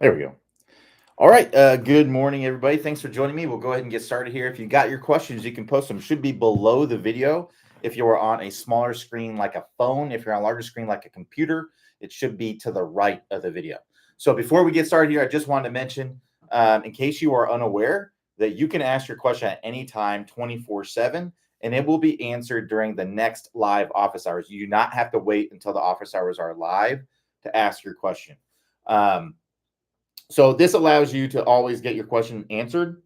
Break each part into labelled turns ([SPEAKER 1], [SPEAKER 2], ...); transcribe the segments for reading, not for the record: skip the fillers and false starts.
[SPEAKER 1] There we go. All right. Good morning, everybody. Thanks for joining me. We'll go ahead and get started here. If you got your questions, you can post them. Should be below the video. If you are on a smaller screen like a phone, if you're on a larger screen like a computer, it should be to the right of the video. So before we get started here, I just wanted to mention, in case you are unaware, that you can ask your question at any time, 24/7, and it will be answered during the next live office hours. You do not have to wait until the office hours are live to ask your question. Um, so this allows you to always get your question answered.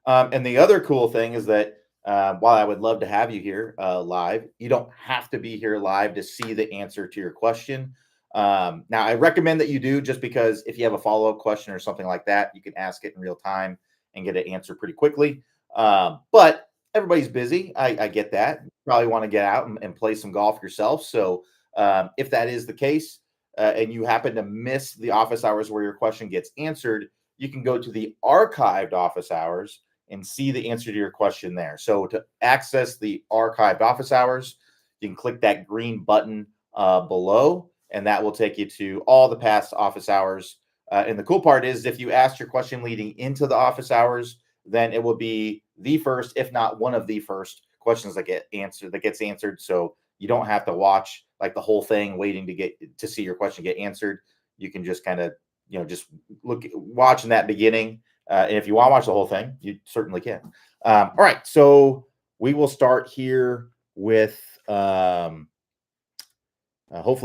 [SPEAKER 1] And the other cool thing is that while I would love to have you here live, you don't have to be here live to see the answer to your question. Now, I recommend that you do, just because if you have a follow-up question or something like that, you can ask it in real time and get an answer pretty quickly. But everybody's busy. I get that. You probably want to get out and play some golf yourself. So if that is the case, and you happen to miss the office hours where your question gets answered, you can go to the archived office hours and see the answer to your question there. So to access the archived office hours, you can click that green button below, and that will take you to all the past office hours. And the cool part is, if you ask your question leading into the office hours, then it will be the first, if not one of the first questions that gets answered. So you don't have to watch like the whole thing waiting to see your question get answered. You can just kind of, just watch in that beginning. And if you want to watch the whole thing, you certainly can. All right. So we will start here with, hopefully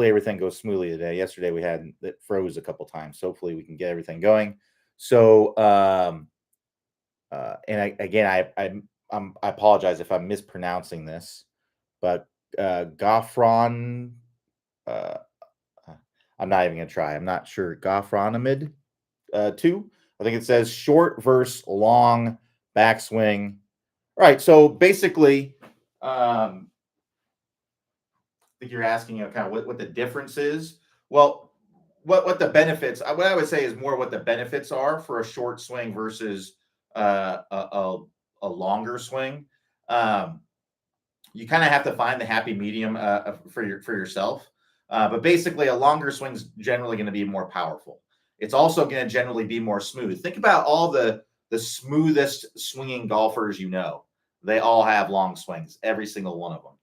[SPEAKER 1] everything goes smoothly today. Yesterday it froze a couple times. So hopefully we can get everything going. So, I apologize if I'm mispronouncing this, but Goffron, I'm not even going to try. I'm not sure. Goffronamid 2. I think it says short versus long backswing. All right. So basically, I think you're asking, kind of what the difference is. Well, what the benefits, what I would say is more what the benefits are for a short swing versus a longer swing. You kind of have to find the happy medium for yourself. But basically, a longer swing is generally going to be more powerful. It's also going to generally be more smooth. Think about all the smoothest swinging golfers you know. They all have long swings, every single one of them.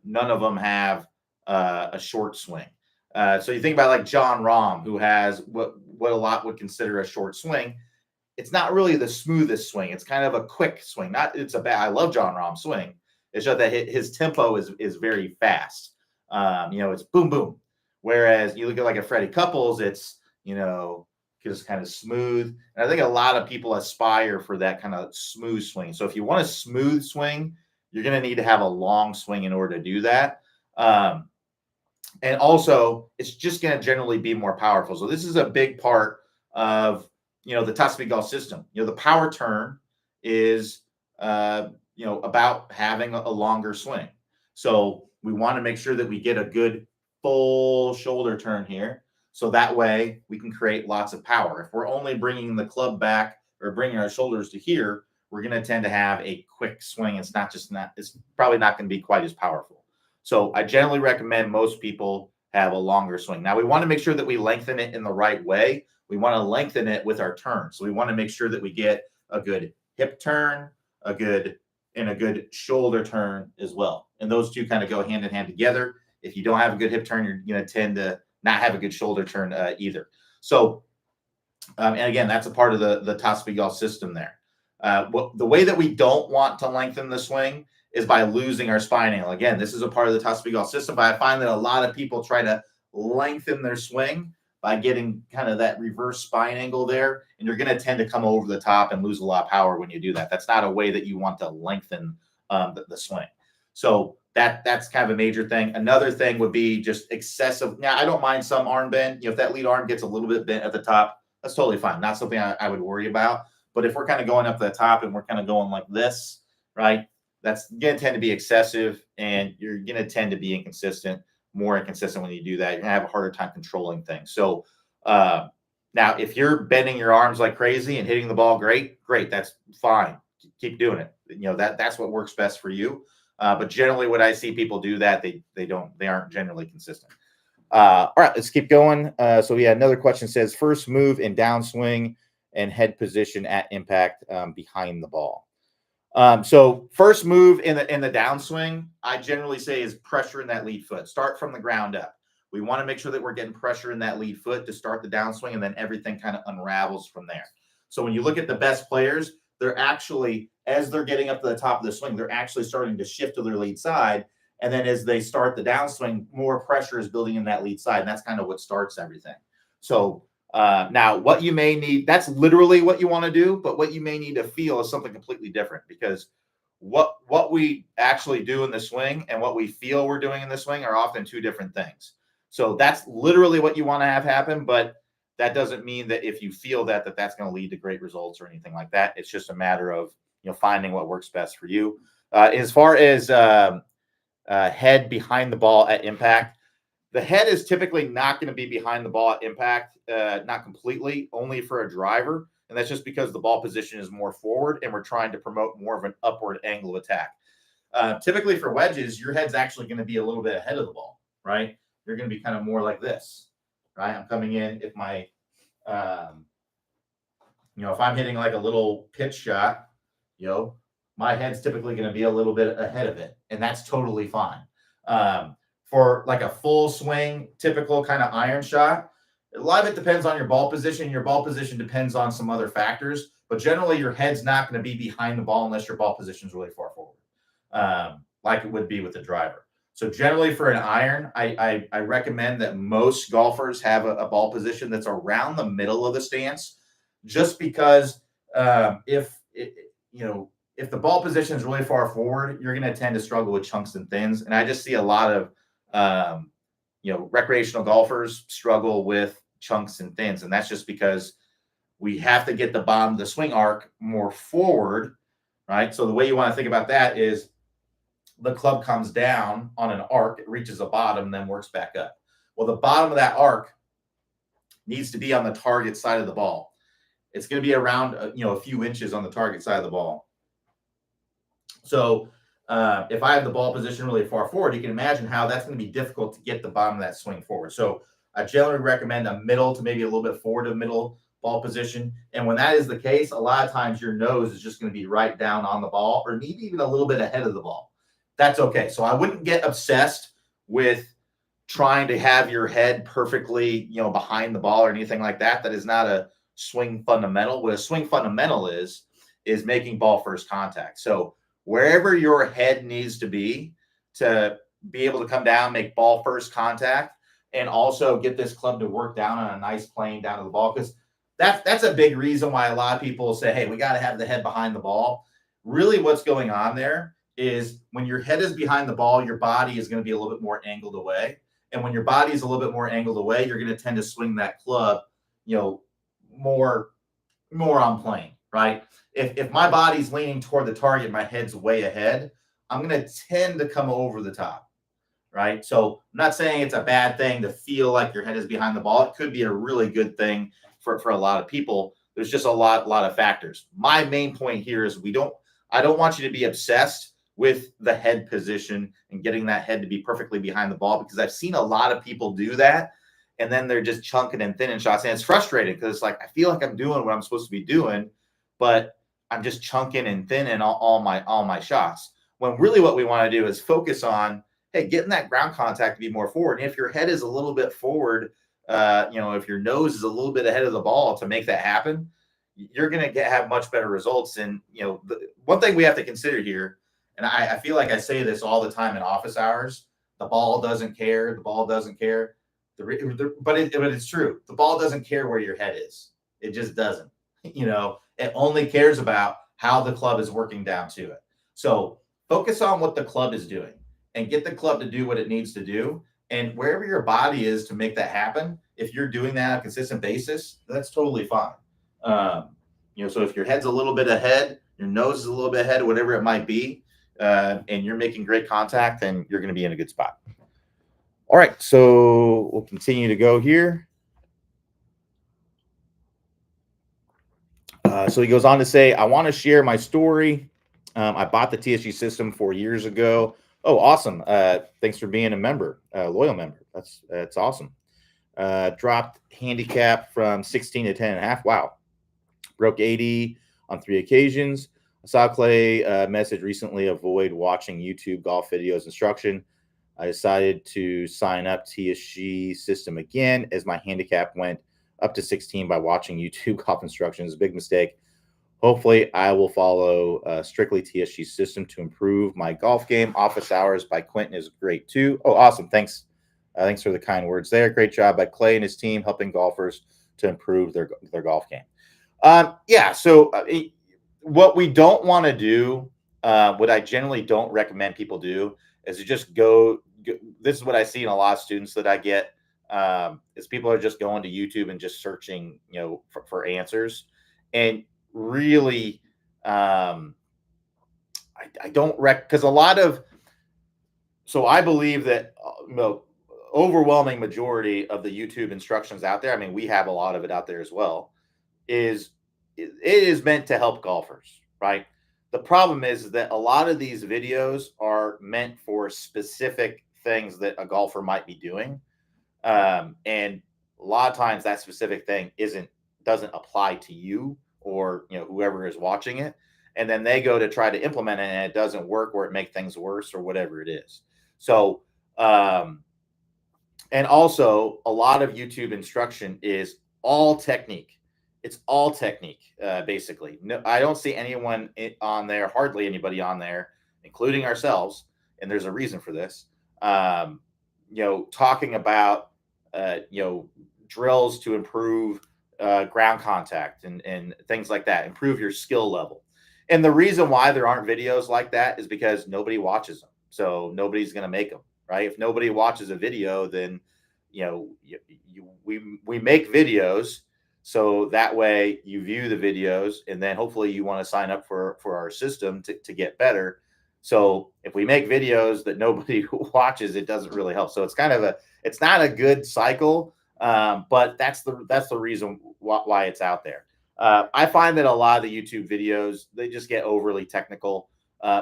[SPEAKER 1] None of them have a short swing. So you think about like John Rahm, who has what a lot would consider a short swing. It's not really the smoothest swing. It's kind of a quick swing. I love John Rahm's swing. It's just that his tempo is very fast. It's boom, boom. Whereas you look at like a Freddie Couples, it's, just kind of smooth. And I think a lot of people aspire for that kind of smooth swing. So if you want a smooth swing, you're going to need to have a long swing in order to do that. And also, it's just going to generally be more powerful. So this is a big part of, the top speed golf system. The power turn is, about having a longer swing. So we want to make sure that we get a good full shoulder turn here. So that way we can create lots of power. If we're only bringing the club back or bringing our shoulders to here, we're going to tend to have a quick swing. It's probably not going to be quite as powerful. So I generally recommend most people have a longer swing. Now we want to make sure that we lengthen it in the right way. We want to lengthen it with our turn. So we want to make sure that we get a good hip turn, a good shoulder turn as well. And those two kind of go hand in hand together. If you don't have a good hip turn, you're going to tend to not have a good shoulder turn either. So, and again, that's a part of the top speed golf system there. The way that we don't want to lengthen the swing is by losing our spine angle. Again, this is a part of the top speed golf system, but I find that a lot of people try to lengthen their swing by getting kind of that reverse spine angle there, and you're going to tend to come over the top and lose a lot of power when you do that. That's not a way that you want to lengthen the swing. So that's kind of a major thing. Another thing would be just excessive. Now, I don't mind some arm bend. If that lead arm gets a little bit bent at the top, that's totally fine. Not something I would worry about. But if we're kind of going up to the top and we're kind of going like this, right, that's going to tend to be excessive, and you're going to tend to be more inconsistent when you do that. You're going to have a harder time controlling things. So now, if you're bending your arms like crazy and hitting the ball great, that's fine. keep doing it. That's what works best for you. But generally, when I see people do that, they aren't generally consistent. All right, let's keep going. So yeah, another question says first move in downswing and head position at impact behind the ball. So first move in the downswing, I generally say is pressure in that lead foot. Start from the ground up. We want to make sure that we're getting pressure in that lead foot to start the downswing, and then everything kind of unravels from there. So when you look at the best players, they're actually, as they're getting up to the top of the swing, they're actually starting to shift to their lead side. And then as they start the downswing, more pressure is building in that lead side. And that's kind of what starts everything. So now what you may need, that's literally what you want to do, but what you may need to feel is something completely different, because what we actually do in the swing and what we feel we're doing in the swing are often two different things. So that's literally what you want to have happen, but that doesn't mean that if you feel that's going to lead to great results or anything like that. It's just a matter of finding what works best for you. As far as head behind the ball at impact, the head is typically not going to be behind the ball at impact, not completely, only for a driver. And that's just because the ball position is more forward and we're trying to promote more of an upward angle of attack. Typically for wedges, your head's actually going to be a little bit ahead of the ball, right? You're going to be kind of more like this, right? I'm coming in, if my, if I'm hitting like a little pitch shot, my head's typically going to be a little bit ahead of it, and that's totally fine. For like a full swing, typical kind of iron shot, a lot of it depends on your ball position. Your ball position depends on some other factors, but generally your head's not going to be behind the ball unless your ball position is really far forward, like it would be with the driver. So generally for an iron, I recommend that most golfers have a ball position that's around the middle of the stance, just because if the ball position is really far forward, you're going to tend to struggle with chunks and thins. And I just see a lot of recreational golfers struggle with chunks and thins, and that's just because we have to get the bottom of the swing arc more forward, right? So the way you want to think about that is the club comes down on an arc, it reaches a bottom, then works back up. Well, the bottom of that arc needs to be on the target side of the ball. It's going to be around a few inches on the target side of the ball. So if I have the ball position really far forward, you can imagine how that's going to be difficult to get the bottom of that swing forward. So I generally recommend a middle to maybe a little bit forward of middle ball position. And when that is the case, a lot of times your nose is just going to be right down on the ball, or maybe even a little bit ahead of the ball. That's okay. So I wouldn't get obsessed with trying to have your head perfectly, behind the ball or anything like that. That is not a swing fundamental. What a swing fundamental is making ball first contact. So wherever your head needs to be able to come down, make ball first contact, and also get this club to work down on a nice plane down to the ball. Because that's a big reason why a lot of people say, hey, we got to have the head behind the ball. Really what's going on there is when your head is behind the ball, your body is going to be a little bit more angled away. And when your body is a little bit more angled away, you're going to tend to swing that club, more on plane, right? If my body's leaning toward the target, my head's way ahead, I'm going to tend to come over the top, right? So I'm not saying it's a bad thing to feel like your head is behind the ball. It could be a really good thing for a lot of people. There's just a lot of factors. My main point here is I don't want you to be obsessed with the head position and getting that head to be perfectly behind the ball, because I've seen a lot of people do that, and then they're just chunking and thinning shots, and it's frustrating because it's like I feel like I'm doing what I'm supposed to be doing, but I'm just chunking and thinning all my shots. When really what we want to do is focus on, hey, getting that ground contact to be more forward. And if your head is a little bit forward, if your nose is a little bit ahead of the ball to make that happen, you're going to have much better results. And the one thing we have to consider here, and I feel like I say this all the time in office hours, the ball doesn't care. The ball doesn't care. But it's true. The ball doesn't care where your head is. It just doesn't. It only cares about how the club is working down to it. So focus on what the club is doing and get the club to do what it needs to do. And wherever your body is to make that happen, if you're doing that on a consistent basis, that's totally fine. So if your head's a little bit ahead, your nose is a little bit ahead, whatever it might be, and you're making great contact, then you're going to be in a good spot. All right, so we'll continue to go here. So he goes on to say, I want to share my story. I bought the TSG system 4 years ago. Oh, awesome. Thanks for being a member, loyal member. That's awesome. Dropped handicap from 16 to 10 and a half. Wow. Broke 80 on 3 occasions. I saw Clay message recently, avoid watching YouTube golf videos instruction. I decided to sign up TSG system again as my handicap went up to 16 by watching YouTube golf instructions. Big mistake. Hopefully, I will follow strictly TSG system to improve my golf game. Office Hours by Quentin is great too. Oh, awesome. Thanks. Thanks for the kind words there. Great job by Clay and his team helping golfers to improve their golf game. Yeah. So what we don't want to do, what I generally don't recommend people do, is to just go. This is what I see in a lot of students that I get. Is people are just going to YouTube and just searching, for answers, and really, I don't because a lot of. So I believe that overwhelming majority of the YouTube instructions out there. I mean, we have a lot of it out there as well. It is meant to help golfers, right? The problem is that a lot of these videos are meant for specific things that a golfer might be doing, and a lot of times that specific thing doesn't apply to you or whoever is watching it, and then they go to try to implement it and it doesn't work, or it makes things worse, or whatever it is. So, and also a lot of YouTube instruction is all technique. It's all technique, basically. No, I don't see anyone on there, hardly anybody on there, including ourselves, and there's a reason for this. Talking about drills to improve ground contact and things like that, improve your skill level. And the reason why there aren't videos like that is because nobody watches them, so nobody's going to make them, right? If nobody watches a video, then we make videos. So that way you view the videos, and then hopefully you want to sign up for our system to get better. So if we make videos that nobody watches, it doesn't really help. So it's not a good cycle, but that's the reason why it's out there. I find that a lot of the YouTube videos, they just get overly technical.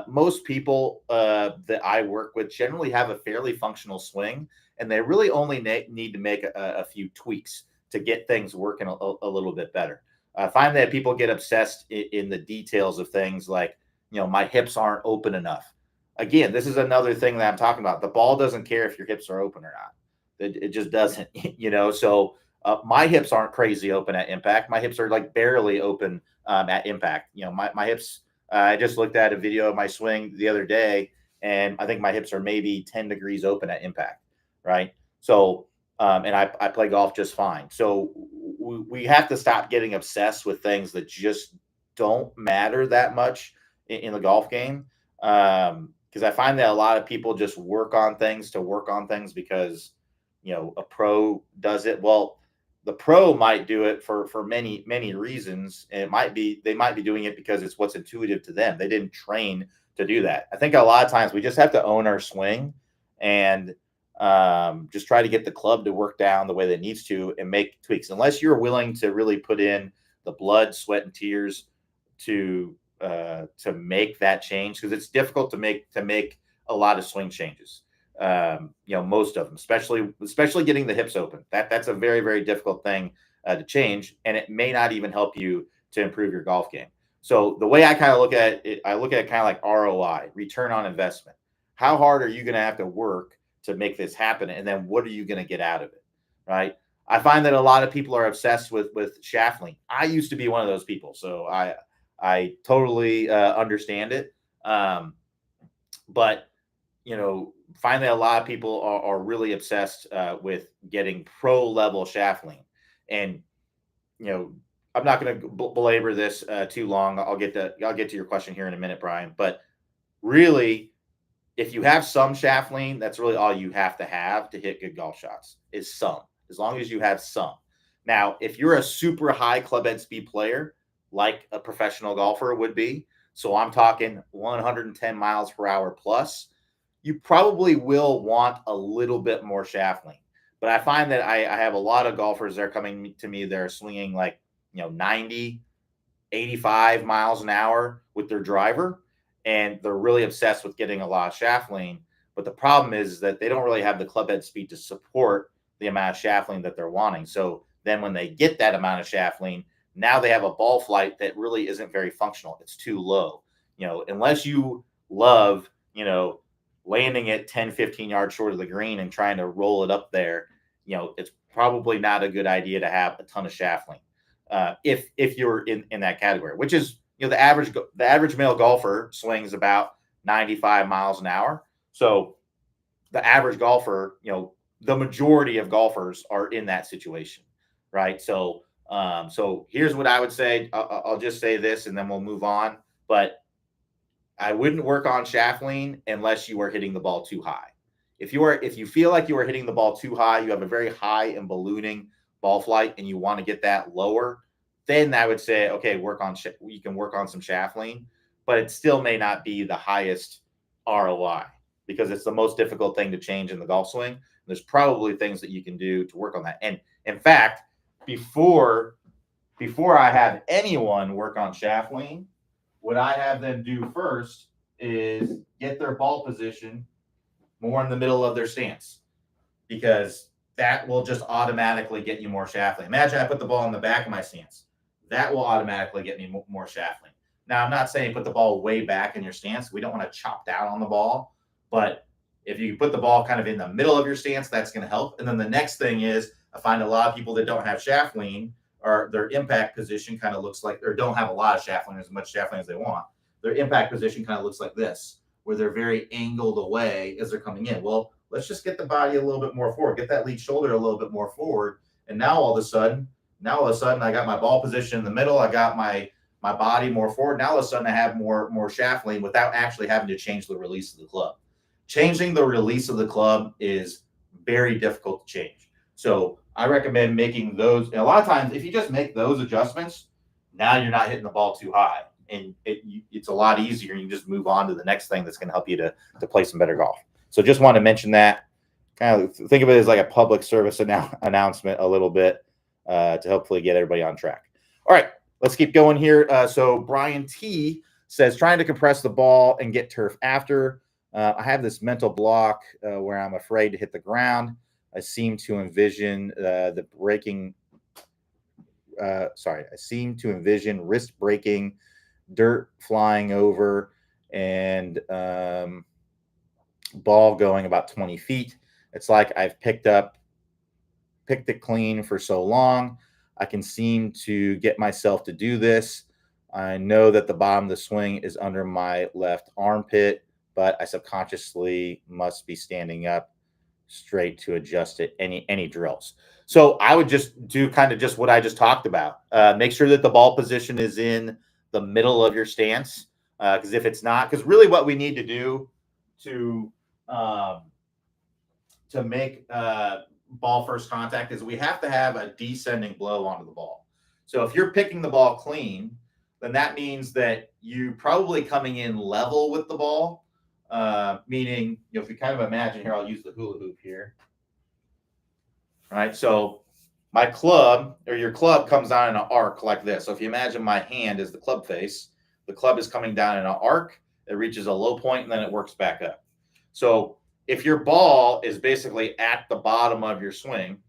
[SPEAKER 1] Most people that I work with generally have a fairly functional swing, and they really only need to make a few tweaks to get things working a little bit better. I find that people get obsessed in the details of things like, my hips aren't open enough. Again, this is another thing that I'm talking about. The ball doesn't care if your hips are open or not. It just doesn't, So my hips aren't crazy open at impact. My hips are like barely open at impact. My hips, I just looked at a video of my swing the other day, and I think my hips are maybe 10 degrees open at impact, right? So, and I play golf just fine. So we have to stop getting obsessed with things that just don't matter that much in the golf game. Because I find that a lot of people just work on things to work on things because, a pro does it. Well, the pro might do it for many, many reasons. And they might be doing it because it's what's intuitive to them. They didn't train to do that. I think a lot of times we just have to own our swing and just try to get the club to work down the way that it needs to and make tweaks. Unless you're willing to really put in the blood, sweat, and tears to make that change, because it's difficult to make a lot of swing changes. Most of them, especially getting the hips open. That's a very, very difficult thing to change, and it may not even help you to improve your golf game. So the way I kind of look at it, I look at it kind of like ROI, return on investment. How hard are you going to have to work to make this happen, and then what are you going to get out of it, right? I find that a lot of people are obsessed with shaft lean. I used to be one of those people, so I totally understand it. But finally, a lot of people are really obsessed with getting pro level shaft lean, and I'm not going to belabor this too long. I'll get to your question here in a minute, Brian. But really, if you have some shaft lean, that's really all you have to hit good golf shots, is some. As long as you have some. Now, if you're a super high club head speed player, like a professional golfer would be, so I'm talking 110 miles per hour plus, you probably will want a little bit more shaft lean. But I find that I have a lot of golfers that are coming to me, they're swinging like 90, 85 miles an hour with their driver, and they're really obsessed with getting a lot of shaft lean. But the problem is that they don't really have the club head speed to support the amount of shaft lean that they're wanting. So then when they get that amount of shaft lean, now they have a ball flight that really isn't very functional. It's too low. Unless you love, landing it 10, 15 yards short of the green and trying to roll it up there, it's probably not a good idea to have a ton of shaft lean. If you're in that category, which is, the average male golfer swings about 95 miles an hour. So the average golfer, the majority of golfers are in that situation, right? So here's what I would say. I'll just say this and then we'll move on. But I wouldn't work on shaft lean unless you are hitting the ball too high. If you feel like you are hitting the ball too high, you have a very high and ballooning ball flight, and you want to get that lower, then I would say, okay, you can work on some shaft lean, but it still may not be the highest ROI because it's the most difficult thing to change in the golf swing. There's probably things that you can do to work on that. And in fact, before I have anyone work on shaft lean, what I have them do first is get their ball position more in the middle of their stance, because that will just automatically get you more shaft lean. Imagine I put the ball in the back of my stance. That will automatically get me more shaft lean. Now, I'm not saying put the ball way back in your stance. We don't want to chop down on the ball. But if you put the ball kind of in the middle of your stance, that's going to help. And then the next thing is, I find a lot of people that don't have shaft lean, or their impact position kind of looks like, or don't have a lot of shaft lean, as much shaft lean as they want. Their impact position kind of looks like this, where they're very angled away as they're coming in. Well, let's just get the body a little bit more forward, get that lead shoulder a little bit more forward. And now all of a sudden, I got my ball position in the middle. I got my body more forward. Now all of a sudden I have more shaft lean without actually having to change the release of the club. Changing the release of the club is very difficult to change. So I recommend making those. And a lot of times, if you just make those adjustments, now you're not hitting the ball too high. And it's a lot easier. You can just move on to the next thing that's going to help you to play some better golf. So just want to mention that. Kind of think of it as like a public service announcement a little bit to hopefully get everybody on track. All right, let's keep going here. So Brian T says, trying to compress the ball and get turf after. I have this mental block where I'm afraid to hit the ground. I seem to envision wrist breaking, dirt flying over, and ball going about 20 feet. It's like I've picked it clean for so long. I can seem to get myself to do this. I know that the bottom of the swing is under my left armpit, but I subconsciously must be standing up straight to adjust it. Any drills. So I would just do kind of just what I just talked about. Make sure that the ball position is in the middle of your stance. Because if it's not, because really what we need to do to make ball first contact is we have to have a descending blow onto the ball. So if you're picking the ball clean, then that means that you probably coming in level with the ball. Meaning, if you kind of imagine here, I'll use the hula hoop here. All right. So my club, or your club, comes down in an arc like this. So if you imagine my hand is the club face, the club is coming down in an arc. It reaches a low point and then it works back up. So if your ball is basically at the bottom of your swing,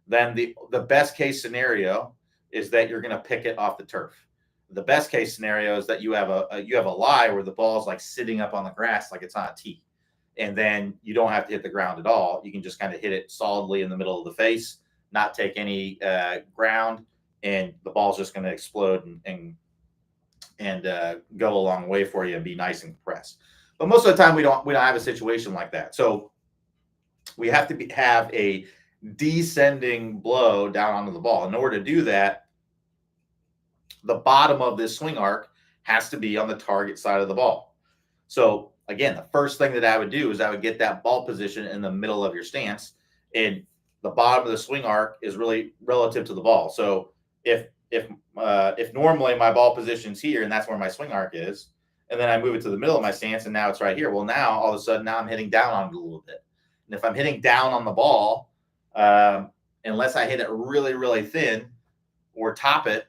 [SPEAKER 1] then the best case scenario is that you're going to pick it off the turf. The best case scenario is that you have a lie where the ball is like sitting up on the grass like it's on a tee, and then you don't have to hit the ground at all. You can just kind of hit it solidly in the middle of the face, not take any ground, and the ball's just going to explode and go a long way for you and be nice and compressed. But most of the time we don't have a situation like that. So we have to have a descending blow down onto the ball. In order to do that, the bottom of this swing arc has to be on the target side of the ball. So again, the first thing that I would do is I would get that ball position in the middle of your stance, and the bottom of the swing arc is really relative to the ball. So if normally my ball position's here and that's where my swing arc is, and then I move it to the middle of my stance and now it's right here. Well, now all of a sudden I'm hitting down on it a little bit. And if I'm hitting down on the ball, unless I hit it really, really thin, or top it,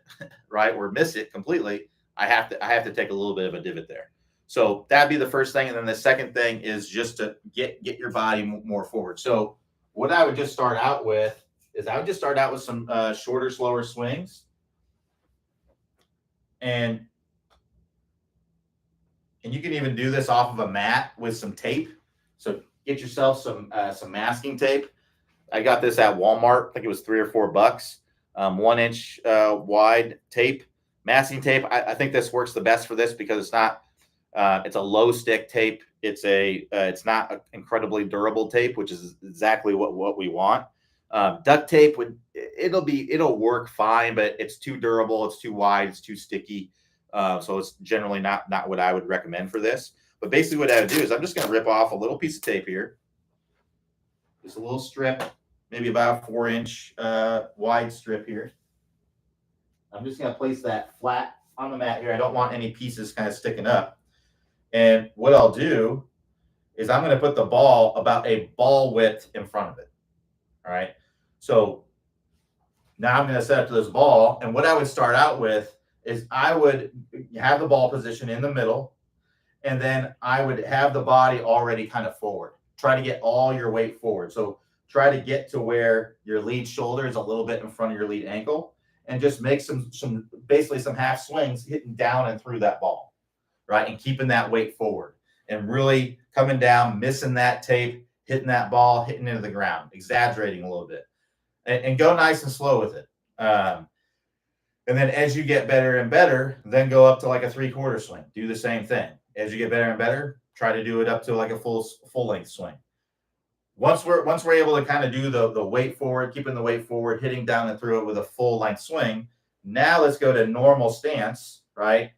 [SPEAKER 1] right, or miss it completely, I have to take a little bit of a divot there. So that'd be the first thing, and then the second thing is just to get your body more forward. So what I would just start out with is I would just start out with some shorter, slower swings, and you can even do this off of a mat with some tape. So get yourself some masking tape. I got this at Walmart. I think it was $3 or $4. 1 inch wide tape, masking tape. I think this works the best for this because it's not. It's a low stick tape. It's not an incredibly durable tape, which is exactly what we want. Duct tape it'll work fine, but it's too durable. It's too wide. It's too sticky. So it's generally not what I would recommend for this. But basically, what I would do is I'm just going to rip off a little piece of tape here, just a little strip, maybe about a 4-inch wide strip here. I'm just going to place that flat on the mat here. I don't want any pieces kind of sticking up. And what I'll do is I'm going to put the ball about a ball width in front of it. All right. So now I'm going to set up to this ball. And what I would start out with is I would have the ball position in the middle, and then I would have the body already kind of forward. Try to get all your weight forward. So try to get to where your lead shoulder is a little bit in front of your lead ankle, and just make some basically some half swings hitting down and through that ball, right? And keeping that weight forward and really coming down, missing that tape, hitting that ball, hitting into the ground, exaggerating a little bit, and go nice and slow with it. And then as you get better and better, then go up to like a 3/4 swing. Do the same thing. As you get better and better, try to do it up to like a full length swing. Once we're able to kind of do the weight forward, keeping the weight forward, hitting down and through it with a full length swing. Now let's go to normal stance, right?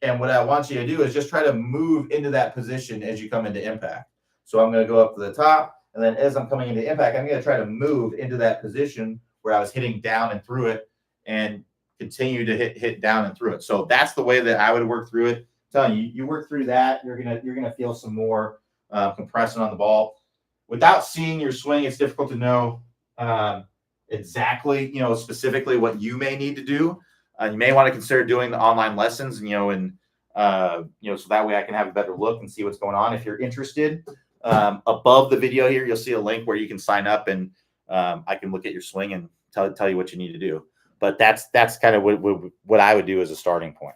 [SPEAKER 1] And what I want you to do is just try to move into that position as you come into impact. So I'm going to go up to the top, and then as I'm coming into impact, I'm going to try to move into that position where I was hitting down and through it, and continue to hit down and through it. So that's the way that I would work through it. I'm telling you, you work through that, you're gonna feel some more compression on the ball. Without seeing your swing, it's difficult to know exactly, specifically what you may need to do. You may want to consider doing the online lessons, so that way I can have a better look and see what's going on. If you're interested, above the video here, you'll see a link where you can sign up, and I can look at your swing and tell you what you need to do. But that's kind of what I would do as a starting point.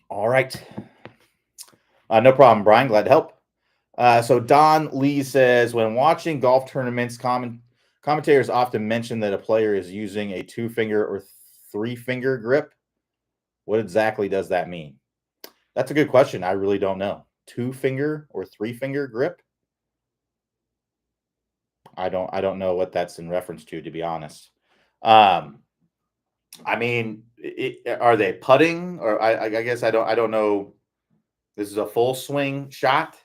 [SPEAKER 1] All right. No problem, Brian. Glad to help. So Don Lee says, when watching golf tournaments, commentators often mention that a player is using a 2-finger or 3-finger grip. What exactly does that mean? That's a good question. I really don't know. 2-finger or 3-finger grip? I don't know what that's in reference to be honest. I mean, are they putting, or I guess I don't know. This is a full swing shot.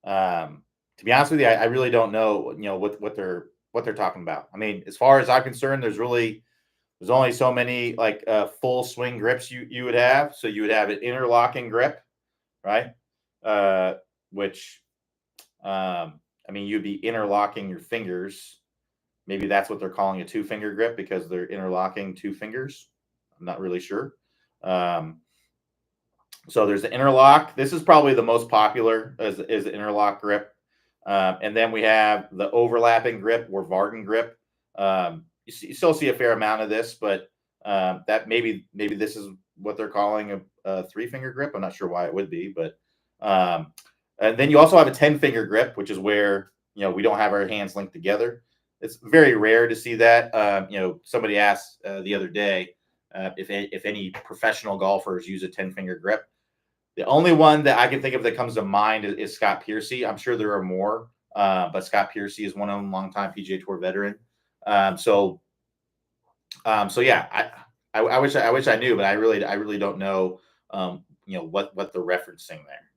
[SPEAKER 1] To be honest with you, I really don't know. What they're talking about. I mean, as far as I'm concerned, there's only so many like full swing grips you would have. So you would have an interlocking grip, right? Which I mean, you'd be interlocking your fingers. Maybe that's what they're calling a 2-finger grip, because they're interlocking 2 fingers. I'm not really sure. So there's the interlock. This is probably the most popular is the interlock grip. And then we have the overlapping grip or Varden grip. You still see a fair amount of this, but that maybe this is what they're calling a 3-finger grip. I'm not sure why it would be, but and then you also have a 10-finger grip, which is where we don't have our hands linked together. It's very rare to see that. Somebody asked the other day if any professional golfers use a 10-finger grip. The only one that I can think of that comes to mind is Scott Piercy. I'm sure there are more, but Scott Piercy is one of them, longtime PGA Tour veteran. So yeah, I wish I knew, but I really don't know. What they're referencing there.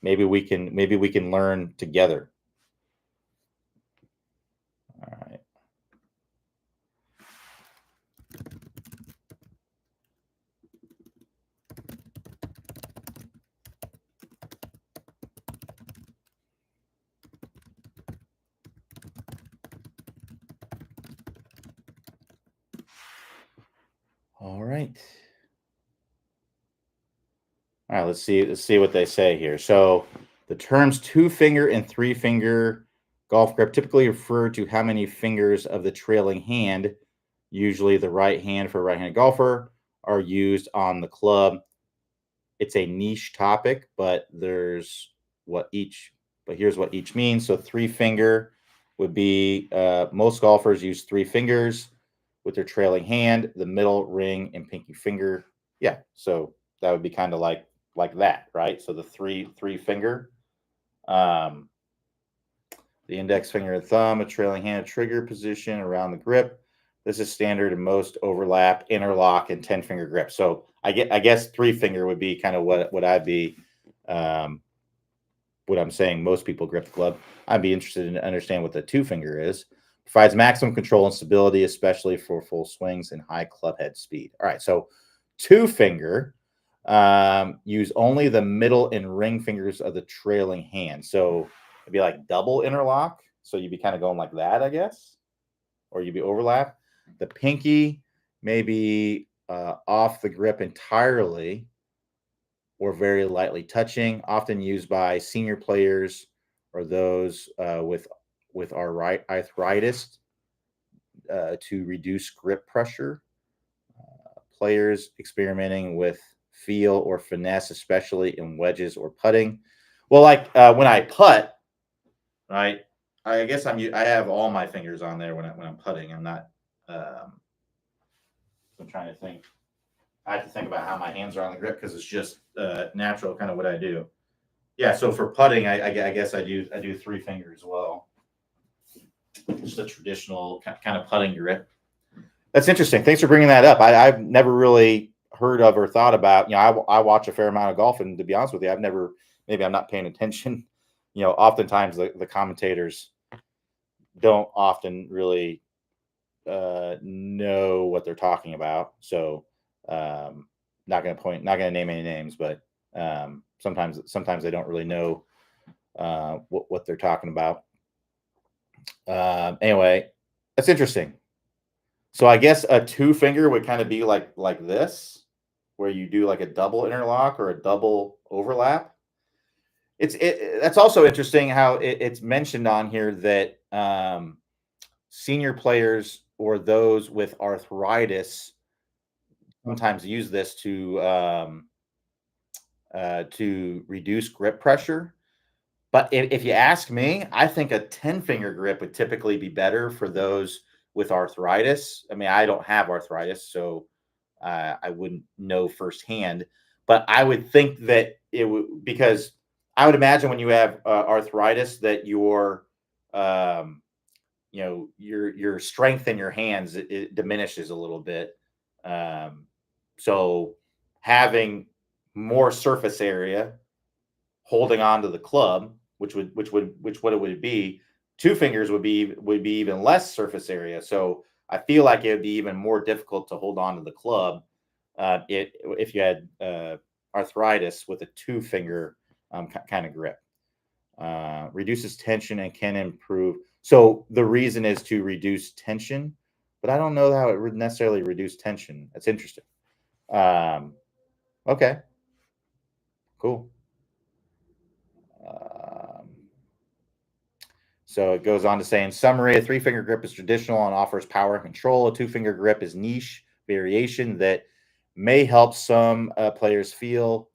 [SPEAKER 1] Maybe we can learn together. All right. All right. All right, let's see what they say here. So the terms two finger and three finger golf grip typically refer to how many fingers of the trailing hand, usually the right hand for a right-handed golfer, are used on the club. It's a niche topic, what each but here's what each means. So three finger would be most golfers use three fingers with their trailing hand, the middle ring, and pinky finger. Yeah, so that would be kind of like that, right? So the three finger, um, the index finger and thumb, a trailing hand trigger position around the grip. This is standard in most overlap, interlock, and 10 finger grip. So I guess three finger would be kind of what I'd be, um, what I'm saying. Most people grip the club. I'd be interested in understand what the two finger is. Provides maximum control and stability, especially for full swings and high club head speed. All right, so two finger, use only the middle and ring fingers of the trailing hand. So it'd be like double interlock. So you'd be kind of going like that, I guess, or you'd be overlap. The pinky maybe off the grip entirely or very lightly touching, often used by senior players or those with arthritis to reduce grip pressure. Players experimenting with feel or finesse, especially in wedges or putting. Well, like when I putt, right? I guess I have all my fingers on there when I'm putting. I'm not. Um, I'm trying to think. I have to think about how my hands are on the grip because it's just natural, kind of what I do. Yeah. So for putting, I guess I do three fingers as well. Just a traditional kind of putting grip. That's interesting. Thanks for bringing that up. I've never really heard of or thought about. I watch a fair amount of golf, and to be honest with you, I've never. Maybe I'm not paying attention. Oftentimes the commentators don't often really know what they're talking about. So, not going to name any names, but sometimes they don't really know what they're talking about. Anyway, that's interesting. So I guess a two finger would kind of be like this, where you do like a double interlock or a double overlap. That's also interesting how it's mentioned on here that senior players or those with arthritis sometimes use this to reduce grip pressure. But if you ask me, I think a 10 finger grip would typically be better for those with arthritis. I mean, I don't have arthritis, so I wouldn't know firsthand. But I would think that it would, because I would imagine when you have arthritis that um, your strength in your hands it diminishes a little bit. Um, so having more surface area holding on to the club, which what it would be, two fingers would be even less surface area. So I feel like it would be even more difficult to hold on to the club if you had arthritis with a two finger kind of grip. Reduces tension and can improve. So the reason is to reduce tension, but I don't know how it would necessarily reduce tension. That's interesting. Um, okay, cool. Um, so it goes on to say, in summary, a three finger grip is traditional and offers power and control. A two finger grip is niche variation that may help some players feel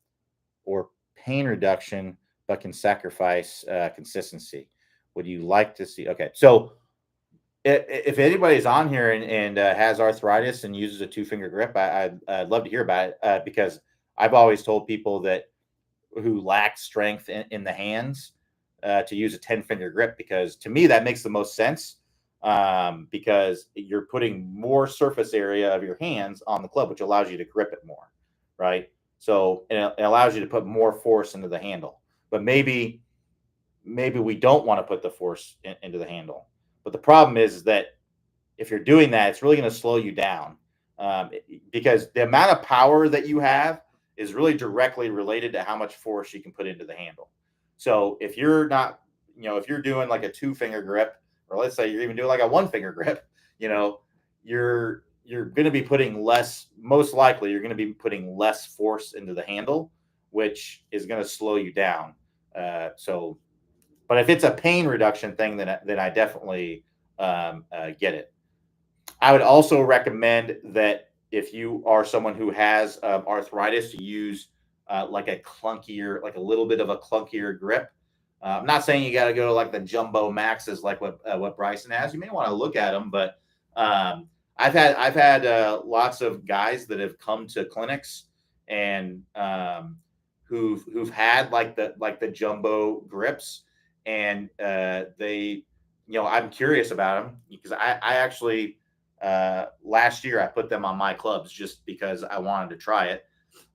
[SPEAKER 1] or pain reduction, but can sacrifice consistency. Would you like to see? Okay, so if anybody's on here and has arthritis and uses a two finger grip, I'd love to hear about it because I've always told people that who lack strength in the hands to use a 10 finger grip, because to me that makes the most sense, because you're putting more surface area of your hands on the club, which allows you to grip it more, right? So it allows you to put more force into the handle. But maybe we don't want to put the force into the handle. But the problem is that if you're doing that, it's really going to slow you down, because the amount of power that you have is really directly related to how much force you can put into the handle. So if you're not, if you're doing like a two finger grip, or let's say you're even doing like a one finger grip, you know, you're you're going to be putting less, most likely you're going to be putting less force into the handle, which is going to slow you down. But if it's a pain reduction thing, then I definitely get it. I would also recommend that if you are someone who has arthritis, to use like a clunkier, like a little bit of a clunkier grip. I'm not saying you got to go to like the Jumbo Maxes, like what Bryson has. You may want to look at them, but I've had lots of guys that have come to clinics and who've had like the Jumbo grips, and they, I'm curious about them because I actually last year I put them on my clubs just because I wanted to try it,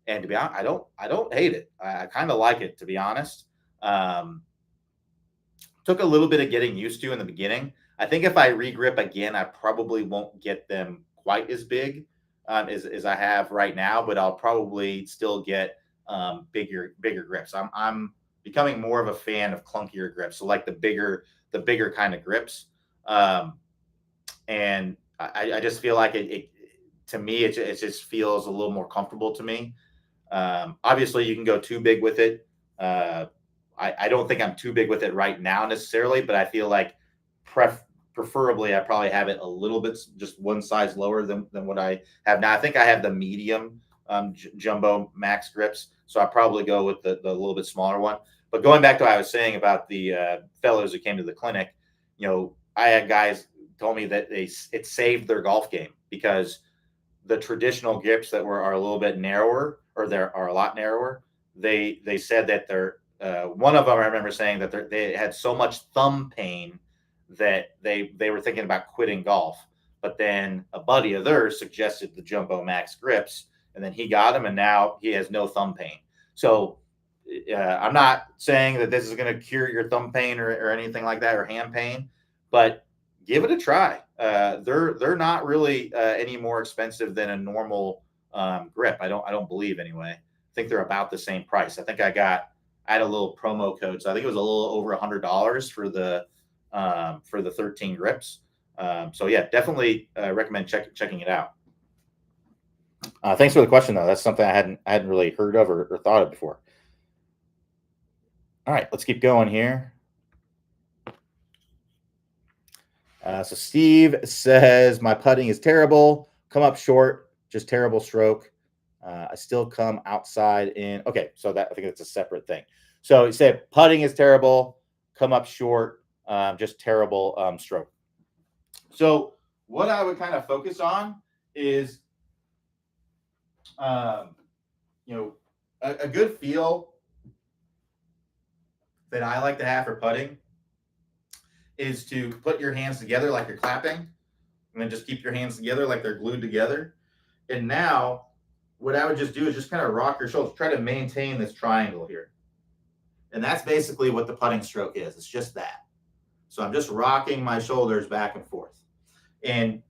[SPEAKER 1] and to be honest, I don't hate it. I kind of like it, to be honest. Took a little bit of getting used to in the beginning. I think if I regrip again, I probably won't get them quite as big as I have right now, but I'll probably still get bigger grips. I'm becoming more of a fan of clunkier grips, so like the bigger kind of grips. And I just feel like it to me, it just feels a little more comfortable to me. Obviously, you can go too big with it. I don't think I'm too big with it right now necessarily, but I feel like preferably I probably have it a little bit, just one size lower than what I have now. I think I have the medium Jumbo Max grips, so I probably go with the little bit smaller one. But going back to what I was saying about the fellows who came to the clinic, I had guys told me that it saved their golf game, because the traditional grips that are a little bit narrower, or are a lot narrower, they said that they're one of them, I remember saying that they had so much thumb pain that they were thinking about quitting golf. But then a buddy of theirs suggested the Jumbo Max grips, and then he got them, and now he has no thumb pain. So I'm not saying that this is going to cure your thumb pain or anything like that, or hand pain, but give it a try. They're not really any more expensive than a normal grip. I don't believe, anyway. I think they're about the same price. I think I had a little promo code, so I think it was a little over $100 for the 13 grips. So yeah, definitely recommend checking it out. Thanks for the question, though. That's something I hadn't really heard of or thought of before. All right, let's keep going here. So Steve says, my putting is terrible. Come up short, just terrible stroke. I still come outside in. Okay, so I think it's a separate thing. So you say putting is terrible, come up short, just terrible stroke. So what I would kind of focus on is, a good feel that I like to have for putting is to put your hands together like you're clapping, and then just keep your hands together like they're glued together. And now what I would just do is just kind of rock your shoulders, try to maintain this triangle here. And that's basically what the putting stroke is. It's just that. So I'm just rocking my shoulders back and forth. And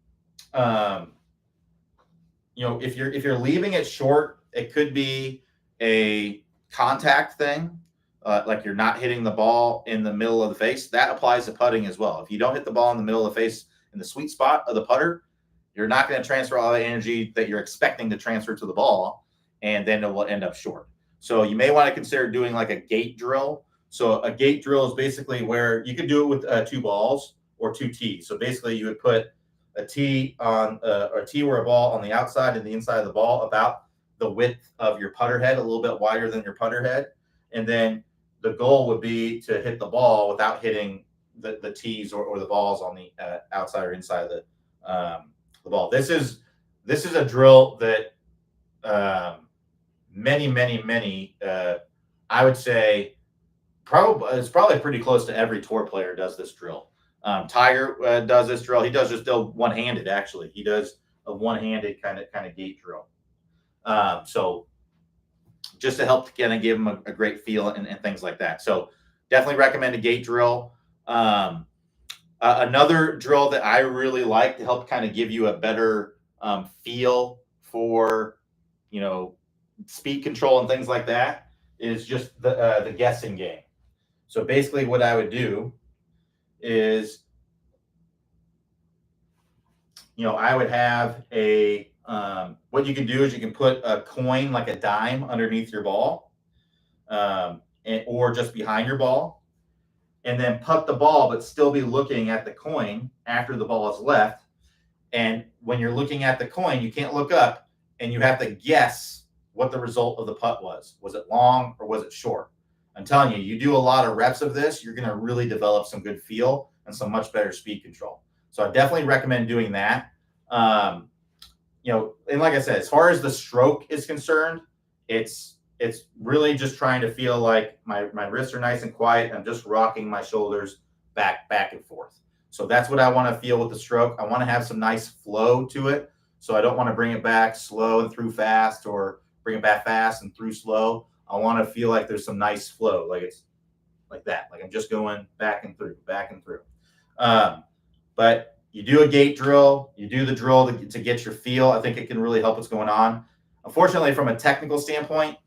[SPEAKER 1] if you're leaving it short, it could be a contact thing, like you're not hitting the ball in the middle of the face. That applies to putting as well. If you don't hit the ball in the middle of the face, in the sweet spot of the putter, you're not going to transfer all the energy that you're expecting to transfer to the ball, and then it will end up short. So you may want to consider doing like a gate drill. So a gate drill is basically where you could do it with 2 balls or 2 tees. So basically you would put a tee on or a tee or a ball on the outside and the inside of the ball, about the width of your putter head, a little bit wider than your putter head. And then the goal would be to hit the ball without hitting the tees or the balls on the outside or inside of the ball. This is a drill that many I would say it's probably pretty close to every tour player does this drill. Tiger does this drill. He does just one-handed, actually. He does a one-handed kind of gate drill. So just to help kind of give him a great feel and things like that. So definitely recommend a gate drill. Another drill that I really like to help kind of give you a better feel for, speed control and things like that, is just the guessing game. So basically what I would do is I would have what you can do is you can put a coin like a dime underneath your ball, or just behind your ball, and then putt the ball, but still be looking at the coin after the ball is left. And when you're looking at the coin, you can't look up, and you have to guess what the result of the putt was. Was it long or was it short? I'm telling you, you do a lot of reps of this, you're going to really develop some good feel and some much better speed control. So I definitely recommend doing that. Um, and like I said, as far as the stroke is concerned, it's really just trying to feel like my wrists are nice and quiet. I'm just rocking my shoulders back and forth. So that's what I want to feel with the stroke. I want to have some nice flow to it. So I don't want to bring it back slow and through fast, or bring it back fast and through slow. I want to feel like there's some nice flow, like it's like that. Like I'm just going back and through, back and through. But you do a gate drill, you do the drill to get your feel. I think it can really help what's going on. Unfortunately, from a technical standpoint,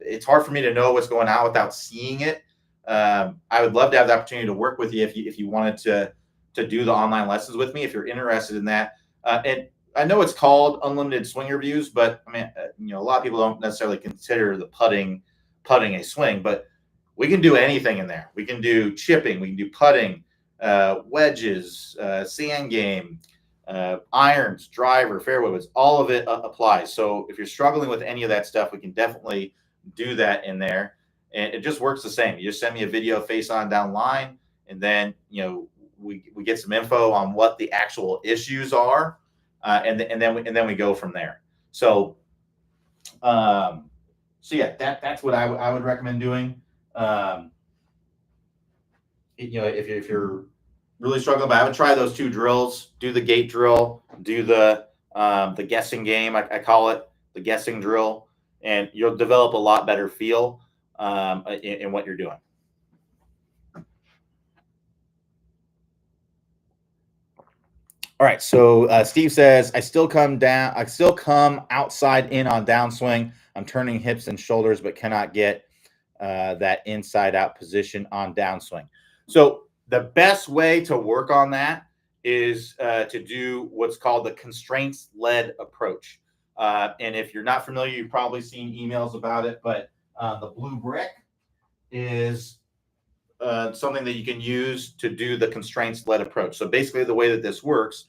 [SPEAKER 1] it's hard for me to know what's going on without seeing it. I would love to have the opportunity to work with you if you wanted to do the online lessons with me, if you're interested in that. And I know it's called Unlimited Swing Reviews, but I mean, a lot of people don't necessarily consider the putting a swing, but we can do anything in there. We can do chipping, we can do putting, wedges, sand game, irons, driver, fairway woods, all of it applies. So if you're struggling with any of that stuff, we can definitely do that in there. And it just works the same. You just send me a video face on down line, and then we get some info on what the actual issues are, and then we go from there. So yeah, that's what I would recommend doing. If you're really struggling, but I would try those two drills. Do the gate drill, do the guessing game. I call it the guessing drill, and you'll develop a lot better feel in what you're doing. All right. So Steve says, I still come outside in on downswing. I'm turning hips and shoulders, but cannot get that inside out position on downswing. So the best way to work on that is to do what's called the constraints-led approach. And if you're not familiar, you've probably seen emails about it, but the blue brick is something that you can use to do the constraints-led approach. So basically the way that this works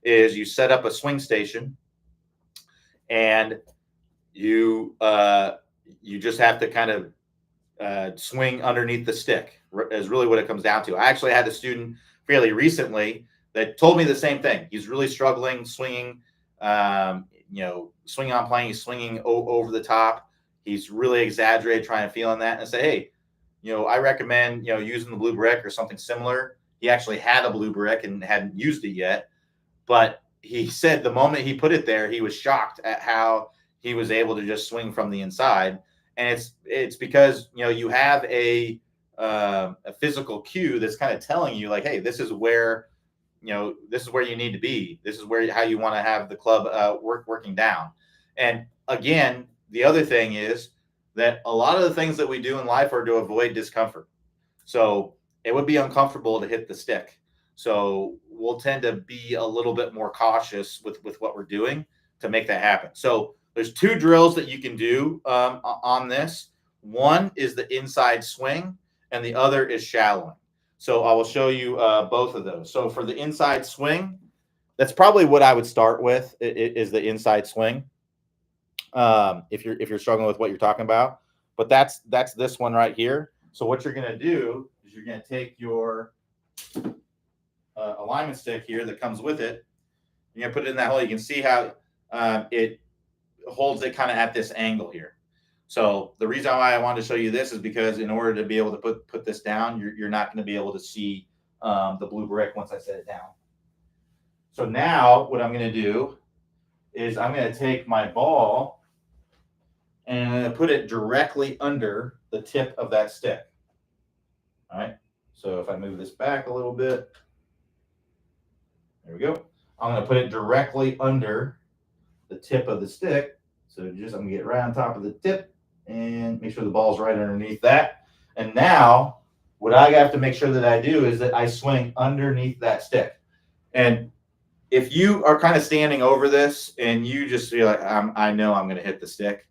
[SPEAKER 1] is you set up a swing station, and you just have to kind of swing underneath the stick, is really what it comes down to. I actually had a student fairly recently that told me the same thing. He's really struggling swinging, swinging on plane. He's swinging over the top. He's really exaggerated trying to feel on that, and say, hey, I recommend, using the blue brick or something similar. He actually had a blue brick and hadn't used it yet, but he said the moment he put it there, he was shocked at how he was able to just swing from the inside. And it's because, you have a physical cue that's kind of telling you like, hey, this is where you need to be. This is how you want to have the club working down. And again, the other thing is that a lot of the things that we do in life are to avoid discomfort. So it would be uncomfortable to hit the stick. So we'll tend to be a little bit more cautious with what we're doing to make that happen. So there's two drills that you can do on this. One is the inside swing, and the other is shallowing. So I will show you both of those. So for the inside swing, that's probably what I would start with, is the inside swing. If you're struggling with what you're talking about, but that's this one right here. So what you're going to do is you're going to take your alignment stick here that comes with it. You're going to put it in that hole. You can see how it holds it kind of at this angle here. So the reason why I wanted to show you this is because in order to be able to put this down, you're not going to be able to see the blue brick once I set it down. So now what I'm going to do is I'm going to take my ball and I'm going to put it directly under the tip of that stick. All right. So if I move this back a little bit, there we go. I'm going to put it directly under the tip of the stick. So I'm going to get right on top of the tip and make sure the ball's right underneath that. And now what I have to make sure that I do is that I swing underneath that stick. And if you are kind of standing over this and you just feel like I know I'm going to hit the stick,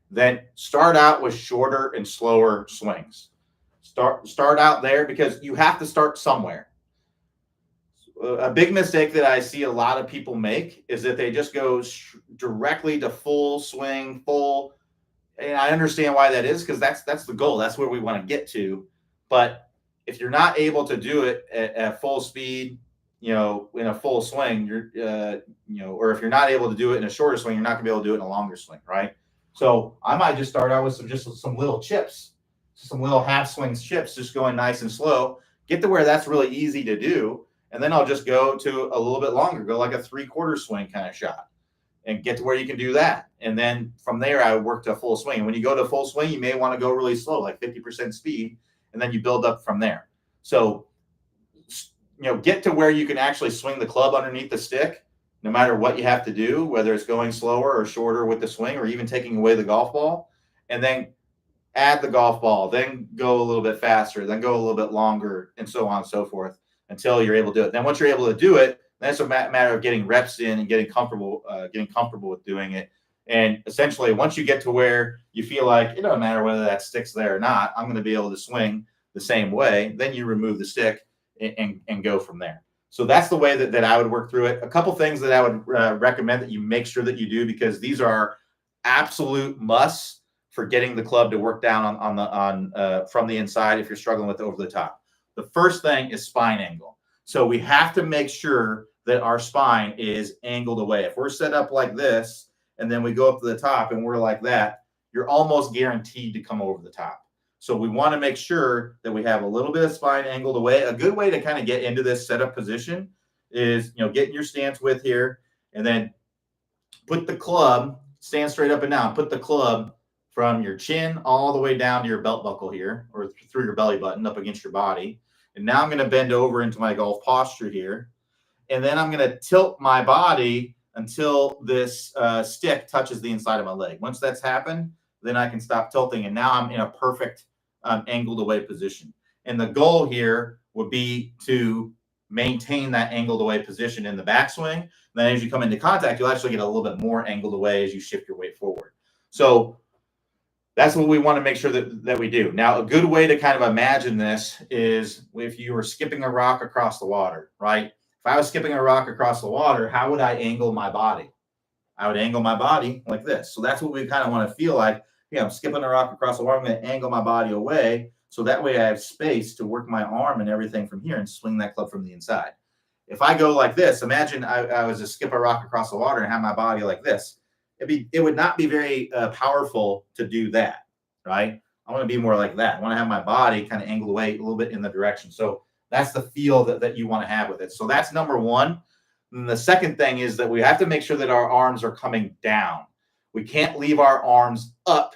[SPEAKER 1] then start out with shorter and slower swings. Start out there because you have to start somewhere. A big mistake that I see a lot of people make is that they just go directly to full swing, full. And I understand why that is because that's the goal. That's where we want to get to. But if you're not able to do it at full speed, in a full swing, or if you're not able to do it in a shorter swing, you're not going to be able to do it in a longer swing, right? So I might just start out with some little chips, some little half swings chips, just going nice and slow. Get to where that's really easy to do, and then I'll just go to a little bit longer, go like a 3/4 swing kind of shot, and get to where you can do that. And then from there, I would work to full swing. When you go to full swing, you may want to go really slow, like 50% speed, and then you build up from there. So, get to where you can actually swing the club underneath the stick, no matter what you have to do, whether it's going slower or shorter with the swing, or even taking away the golf ball, and then add the golf ball, then go a little bit faster, then go a little bit longer, and so on and so forth until you're able to do it. Then once you're able to do it, then it's a matter of getting reps in and getting comfortable with doing it. And essentially, once you get to where you feel like it doesn't matter whether that stick's there or not, I'm going to be able to swing the same way, then you remove the stick and go from there. So that's the way that I would work through it. A couple things that I would recommend that you make sure that you do, because these are absolute musts for getting the club to work down on from the inside if you're struggling with over the top. The first thing is spine angle. So we have to make sure that our spine is angled away. If we're set up like this and then we go up to the top and we're like that, you're almost guaranteed to come over the top. So we want to make sure that we have a little bit of spine angled away. A good way to kind of get into this setup position is, getting your stance width here, and then put the club, stand straight up and down, put the club from your chin all the way down to your belt buckle here, or through your belly button up against your body. And now I'm going to bend over into my golf posture here. And then I'm going to tilt my body until this stick touches the inside of my leg. Once that's happened, then I can stop tilting. And now I'm in a perfect angled away position. And the goal here would be to maintain that angled away position in the backswing. Then as you come into contact, you'll actually get a little bit more angled away as you shift your weight forward. So that's what we want to make sure that we do. Now, a good way to kind of imagine this is if you were skipping a rock across the water, right? If I was skipping a rock across the water, how would I angle my body? I would angle my body like this. So that's what we kind of want to feel like. Yeah, I'm skipping a rock across the water. I'm going to angle my body away. So that way I have space to work my arm and everything from here and swing that club from the inside. If I go like this, imagine I was to skip a rock across the water and have my body like this. It would not be very powerful to do that, right? I want to be more like that. I want to have my body kind of angled away a little bit in the direction. So that's the feel that you want to have with it. So that's number one. And the second thing is that we have to make sure that our arms are coming down. We can't leave our arms up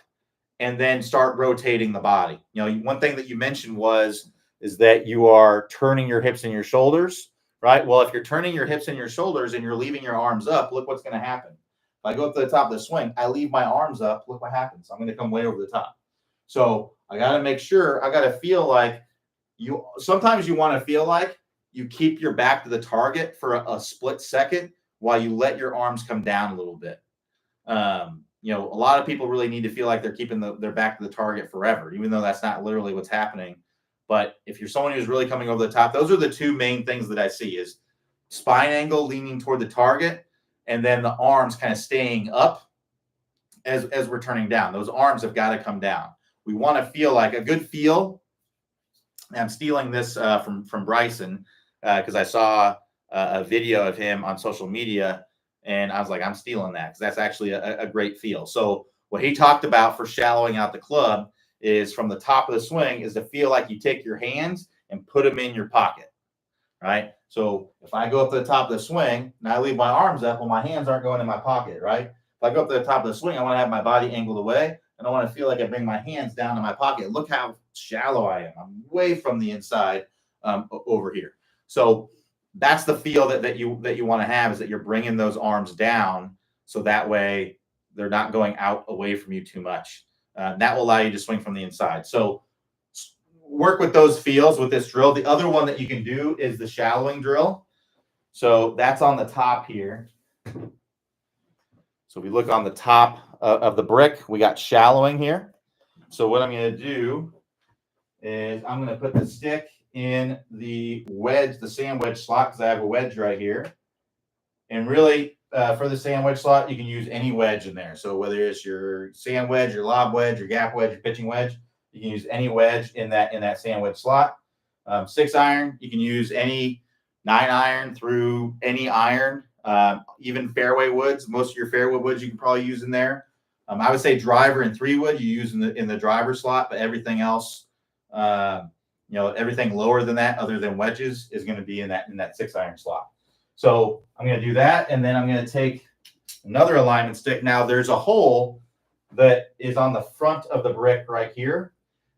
[SPEAKER 1] and then start rotating the body. One thing that you mentioned is that you are turning your hips and your shoulders, right? Well, if you're turning your hips and your shoulders and you're leaving your arms up, look what's going to happen. If I go up to the top of the swing, I leave my arms up, look what happens. I'm going to come way over the top. So I got to make sure, I got to feel like sometimes you want to feel like you keep your back to the target for a split second while you let your arms come down a little bit. A lot of people really need to feel like they're keeping their back to the target forever, even though that's not literally what's happening. But if you're someone who's really coming over the top, those are the two main things that I see is spine angle leaning toward the target, and then the arms kind of staying up as we're turning down. Those arms have got to come down. We want to feel like a good feel. I'm stealing this from Bryson because I saw a video of him on social media, and I was like, I'm stealing that because that's actually a great feel. So what he talked about for shallowing out the club is from the top of the swing is to feel like you take your hands and put them in your pocket, right? So if I go up to the top of the swing and I leave my arms up, well, my hands aren't going in my pocket, right? If I go up to the top of the swing, I want to have my body angled away, and I want to feel like I bring my hands down to my pocket. Look how shallow I am. I'm way from the inside over here. So that's the feel that you want to have, is that you're bringing those arms down so that way they're not going out away from you too much. That will allow you to swing from the inside. So work with those feels with this drill. The other one that you can do is the shallowing drill. So that's on the top here. So if we look on the top of the brick, we got shallowing here. So what I'm going to do is I'm going to put the stick in the wedge, the sand wedge slot, because I have a wedge right here. And really, for the sand wedge slot, you can use any wedge in there. So whether it's your sand wedge, your lob wedge, your gap wedge, your pitching wedge, you can use any wedge in that sand wedge slot. 6 iron, you can use any 9 iron through any iron, even fairway woods. Most of your fairway woods you can probably use in there. I would say driver and 3 wood you use in the driver slot, but everything else, everything lower than that, other than wedges, is going to be in that 6 iron slot. So I'm going to do that, and then I'm going to take another alignment stick. Now there's a hole that is on the front of the brick right here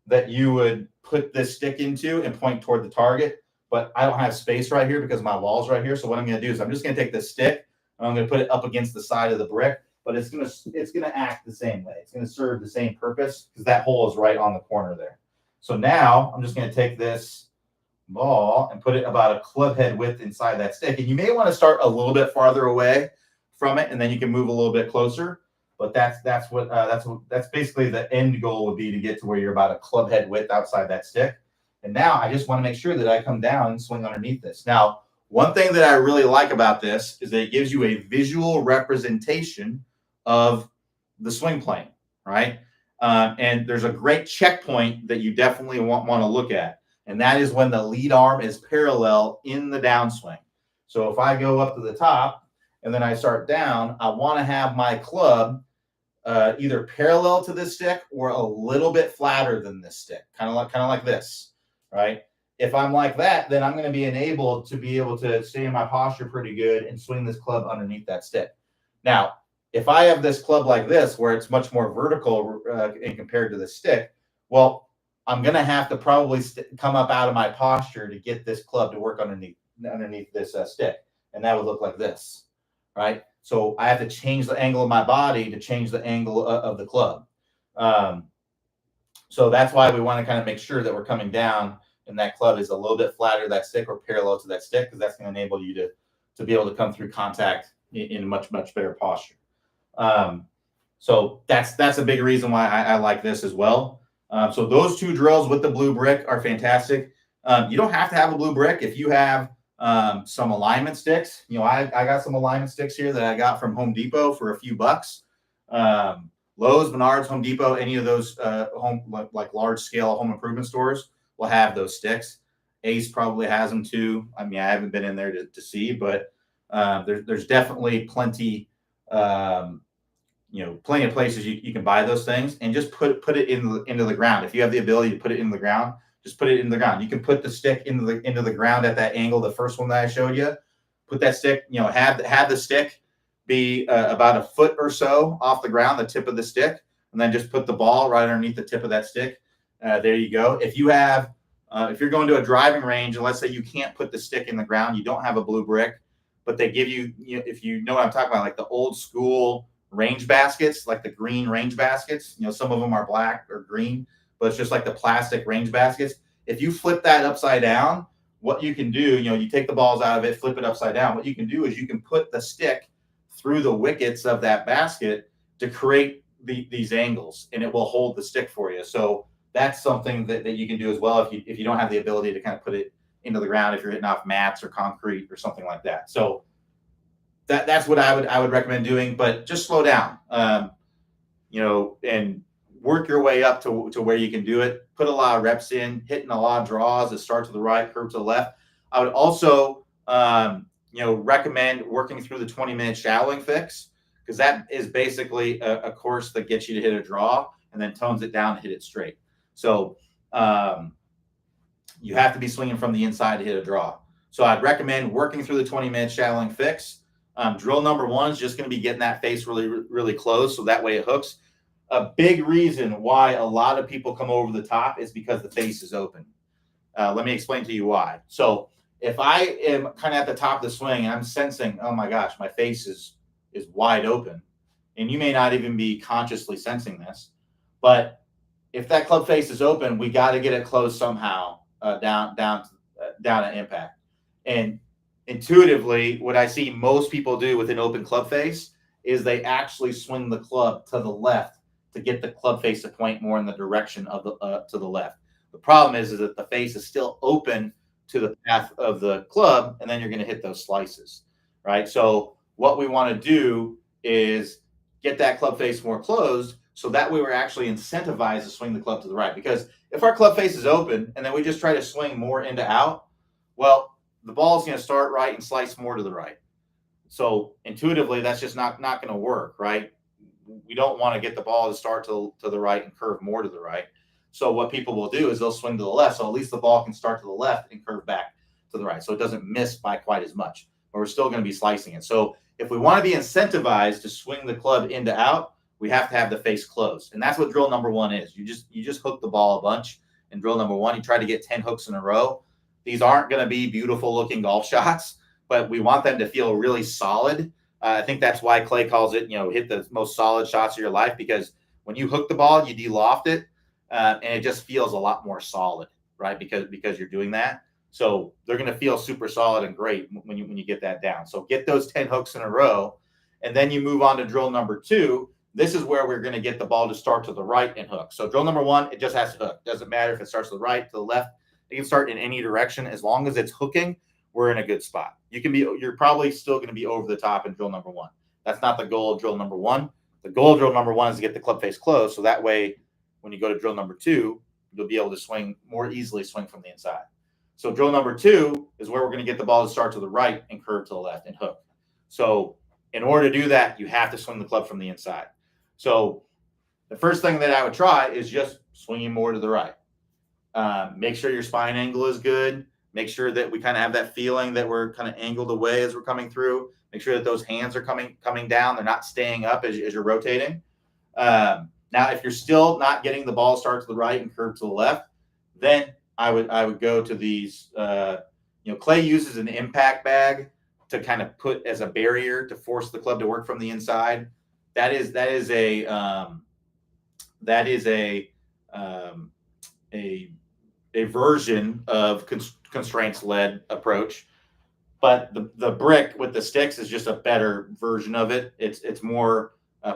[SPEAKER 1] that you would put this stick into and point toward the target. But I don't have space right here because my wall's right here. So what I'm going to do is I'm just going to take this stick and I'm going to put it up against the side of the brick. But it's going to act the same way. It's going to serve the same purpose because that hole is right on the corner there. So now I'm just going to take this ball and put it about a club head width inside that stick. And you may want to start a little bit farther away from it, and then you can move a little bit closer. But that's basically the end goal would be to get to where you're about a club head width outside that stick. And now I just want to make sure that I come down and swing underneath this. Now, one thing that I really like about this is that it gives you a visual representation of the swing plane, right? And there's a great checkpoint that you definitely want to look at. And that is when the lead arm is parallel in the downswing. So if I go up to the top and then I start down, I want to have my club either parallel to this stick or a little bit flatter than this stick, kind of like this, right? If I'm like that, then I'm going to be enabled to be able to stay in my posture pretty good and swing this club underneath that stick. Now, if I have this club like this, where it's much more vertical in compared to the stick, well, I'm going to have to probably come up out of my posture to get this club to work underneath this stick. And that would look like this, right? So I have to change the angle of my body to change the angle of the club. So that's why we want to kind of make sure that we're coming down and that club is a little bit flatter to that stick or parallel to that stick, because that's going to enable you to be able to come through contact in a much, much better posture. So that's a big reason why I like this as well. So those 2 drills with the blue brick are fantastic. You don't have to have a blue brick. If you have some alignment sticks, I got some alignment sticks here that I got from Home Depot for a few bucks. Lowe's, Menards, Home Depot, any of those like large scale home improvement stores will have those sticks. Ace probably has them too. I mean, I haven't been in there to see, but there's definitely plenty plenty of places you can buy those things, and just put it into the ground. If you have the ability to put it in the ground, just put it in the ground. You can put the stick into the ground at that angle, the first one that I showed you. Put that stick, have the stick be about a foot or so off the ground, the tip of the stick, and then just put the ball right underneath the tip of that stick. There you go. If you have, if you're going to a driving range, and let's say you can't put the stick in the ground, you don't have a blue brick, but they give you, if you know what I'm talking about, like the old school range baskets, like the green range baskets. Some of them are black or green, but it's just like the plastic range baskets. If you flip that upside down, what you can do, you take the balls out of it, flip it upside down. What you can do is you can put the stick through the wickets of that basket to create these angles, and it will hold the stick for you. So that's something that you can do as well if you don't have the ability to kind of put it into the ground, if you're hitting off mats or concrete or something like that. So that's what I would recommend doing, but just slow down, and work your way up to where you can do it. Put a lot of reps in, hitting a lot of draws that start to the right, curve to the left. I would also, recommend working through the 20-minute shallowing fix, because that is basically a course that gets you to hit a draw and then tones it down and hit it straight. So you have to be swinging from the inside to hit a draw. So I'd recommend working through the 20-minute shallowing fix. Drill number 1 is just going to be getting that face really, really close, so that way it hooks. A big reason why a lot of people come over the top is because the face is open. Let me explain to you why. So if I am kind of at the top of the swing and I'm sensing, oh my gosh, my face is wide open, and you may not even be consciously sensing this, but if that club face is open, we got to get it closed somehow down at impact. And intuitively, what I see most people do with an open club face is they actually swing the club to the left to get the club face to point more in the direction of the to the left. The problem is that the face is still open to the path of the club, and then you're going to hit those slices, right? So what we want to do is get that club face more closed, so that way we're actually incentivized to swing the club to the right. Because if our club face is open and then we just try to swing more into out, well, the ball is going to start right and slice more to the right. So intuitively, that's just not going to work, right? We don't want to get the ball to start to the right and curve more to the right. So what people will do is they'll swing to the left, so at least the ball can start to the left and curve back to the right, so it doesn't miss by quite as much. But we're still going to be slicing it. So if we want to be incentivized to swing the club into out, we have to have the face closed, and that's what drill number one is. You just hook the ball a bunch in drill number one. You try to get 10 hooks in a row. These aren't going to be beautiful looking golf shots, but we want them to feel really solid. I think that's why Clay calls it, hit the most solid shots of your life, because when you hook the ball, you de-loft it, and it just feels a lot more solid, right? Because you're doing that. So they're going to feel super solid and great when you get that down. So get those 10 hooks in a row, and then you move on to drill number two. This is where we're going to get the ball to start to the right and hook. So drill number one, it just has to hook. Doesn't matter if it starts to the right, to the left. It can start in any direction. As long as it's hooking, we're in a good spot. You're probably still going to be over the top in drill number one. That's not the goal of drill number one. The goal of drill number one is to get the club face closed, so that way when you go to drill number two, you'll be able to swing more easily, swing from the inside. So drill number two is where we're going to get the ball to start to the right and curve to the left and hook. So in order to do that, you have to swing the club from the inside. So the first thing that I would try is just swinging more to the right. Make sure your spine angle is good. Make sure that we kind of have that feeling that we're kind of angled away as we're coming through. Make sure that those hands are coming down. They're not staying up as you're rotating. Now, if you're still not getting the ball start to the right and curve to the left, then I would go to these. Clay uses an impact bag to kind of put as a barrier to force the club to work from the inside. That is a version of constraints-led approach, but the brick with the sticks is just a better version of it. It's more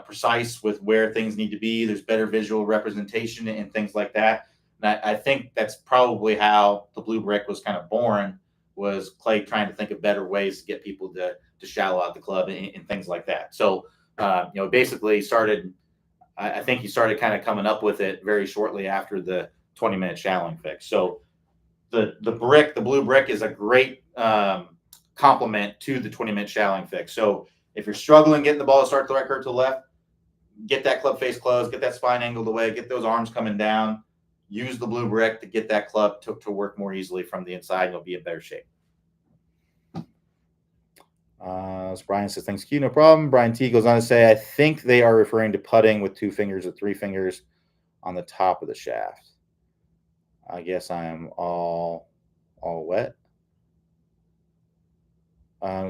[SPEAKER 1] precise with where things need to be. There's better visual representation and things like that. And I think that's probably how the blue brick was kind of born, was Clay trying to think of better ways to get people to shallow out the club and things like that. So basically started. I think he started kind of coming up with it very shortly after the 20-minute shallowing fix. So the blue brick is a great complement to the 20-minute shallowing fix. So if you're struggling getting the ball to start to the right, curve to the left, get that club face closed, get that spine angled away, get those arms coming down, use the blue brick to get that club to work more easily from the inside, and you'll be in better shape. So Brian says, thanks, Q, no problem. Brian T goes on to say, I think they are referring to putting with 2 fingers or 3 fingers on the top of the shaft. I guess I am all wet.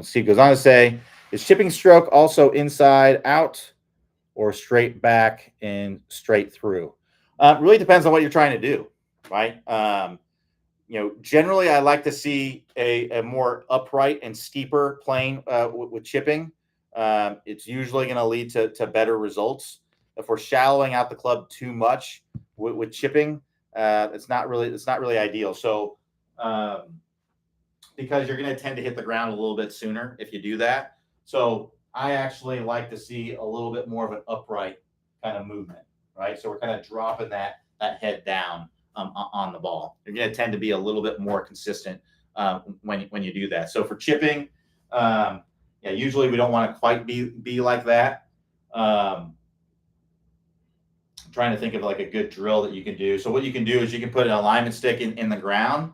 [SPEAKER 1] Steve goes on to say, is chipping stroke also inside out or straight back and straight through? Really depends on what you're trying to do, right? Generally I like to see a more upright and steeper plane with chipping. It's usually going to lead to better results. If we're shallowing out the club too much with chipping, it's not really ideal. So because you're going to tend to hit the ground a little bit sooner if you do that. So I actually like to see a little bit more of an upright kind of movement, right? So we're kind of dropping that head down on the ball. You're going to tend to be a little bit more consistent when you do that. So for chipping, usually we don't want to quite be like that. I'm trying to think of like a good drill that you can do. So what you can do is you can put an alignment stick in the ground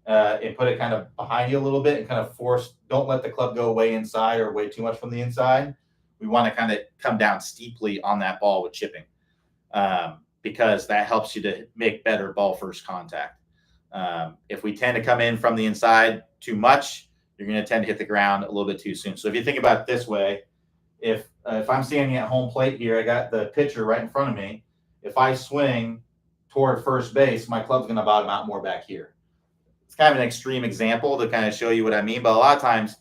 [SPEAKER 1] and put it kind of behind you a little bit and kind of force. Don't let the club go way inside or way too much from the inside. We want to kind of come down steeply on that ball with chipping. Because that helps you to make better ball first contact. If we tend to come in from the inside too much, you're going to tend to hit the ground a little bit too soon. So if you think about it this way, if I'm standing at home plate here, I got the pitcher right in front of me. If I swing toward first base, my club's going to bottom out more back here. it's kind of an extreme example to kind of show you what I mean. But a lot of times,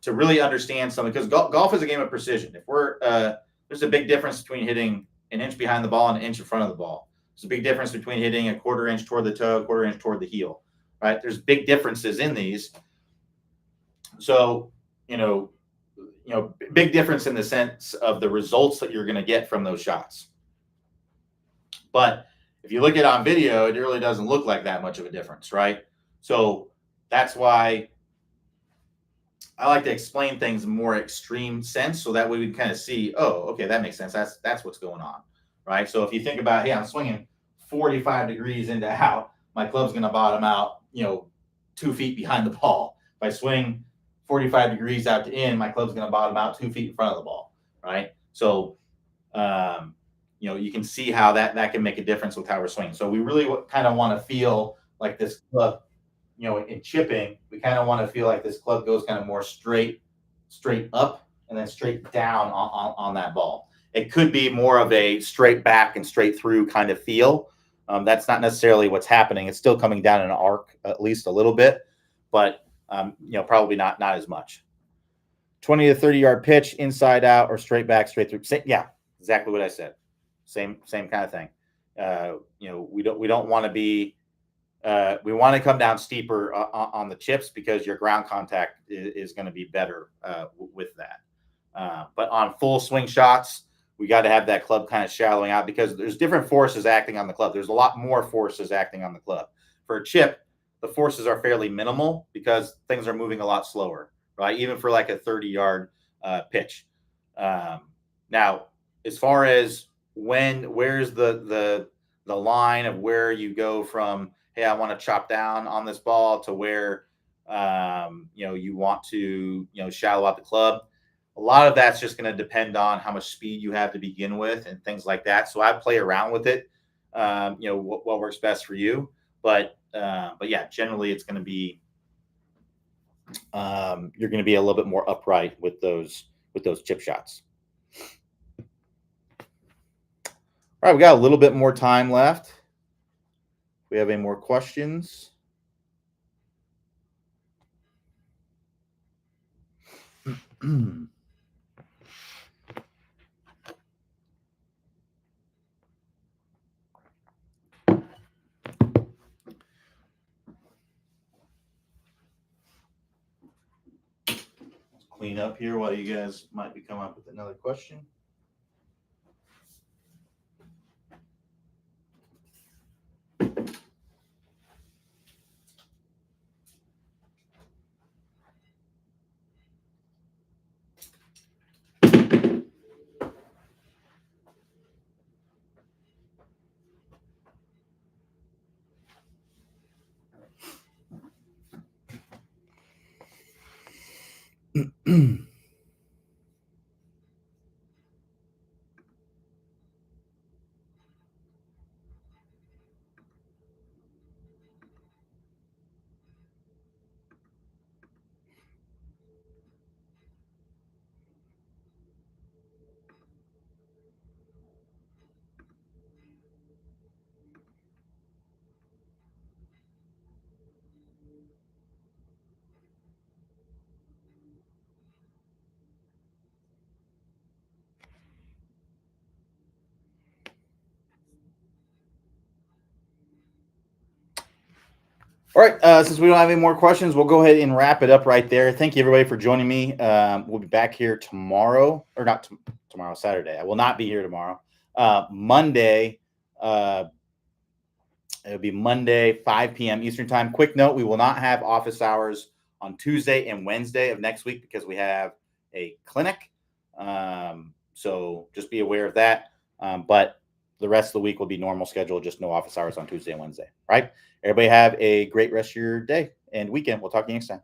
[SPEAKER 1] to really understand something, because golf is a game of precision. If we're there's a big difference between hitting an inch behind the ball and an inch in front of the ball. There's a big difference between hitting a quarter inch toward the toe, quarter inch toward the heel. Right? There's big differences in these. So big difference in the sense of the results that you're going to get from those shots. But if you look at it on video, it really doesn't look like that much of a difference, right? So that's why I like to explain things in more extreme sense, so that way we can kind of see, oh, okay, that makes sense. That's what's going on, right? So if you think about, hey, I'm swinging 45 degrees into out, my club's going to bottom out, 2 feet behind the ball. If I swing 45 degrees out to in, my club's going to bottom out 2 feet in front of the ball, right? So, you can see how that can make a difference with how we're swinging. So we really kind of want to feel like this club, in chipping, we kind of want to feel like this club goes kind of more straight up and then straight down on that ball. It could be more of a straight back and straight through kind of feel. That's not necessarily what's happening. It's still coming down in an arc, at least a little bit, but probably not as much. 20 to 30 yard pitch, inside out, or straight back, straight through. Yeah, exactly what I said. Same kind of thing. We don't want to be. We want to come down steeper on the chips because your ground contact is going to be better with that. But on full swing shots, we got to have that club kind of shallowing out because there's different forces acting on the club. There's a lot more forces acting on the club. For a chip, the forces are fairly minimal because things are moving a lot slower, right? Even for like a 30-yard pitch. Now, as far as where's the line of where you go from, hey, I want to chop down on this ball to where, you want to, shallow out the club. A lot of that's just going to depend on how much speed you have to begin with and things like that. So I play around with it, what works best for you. But yeah, generally it's going to be, you're going to be a little bit more upright with those chip shots. All right, we got a little bit more time left. We have any more questions? Clean up here while you guys might be coming up with another question. All right. Since we don't have any more questions, we'll go ahead and wrap it up right there. Thank you, everybody, for joining me. We'll be back here tomorrow, or not tomorrow, Saturday. I will not be here tomorrow. Monday, it'll be Monday, 5 p.m. Eastern time. Quick note, we will not have office hours on Tuesday and Wednesday of next week because we have a clinic. So just be aware of that. But the rest of the week will be normal schedule, just no office hours on Tuesday and Wednesday. Right? Everybody have a great rest of your day and weekend. We'll talk to you next time.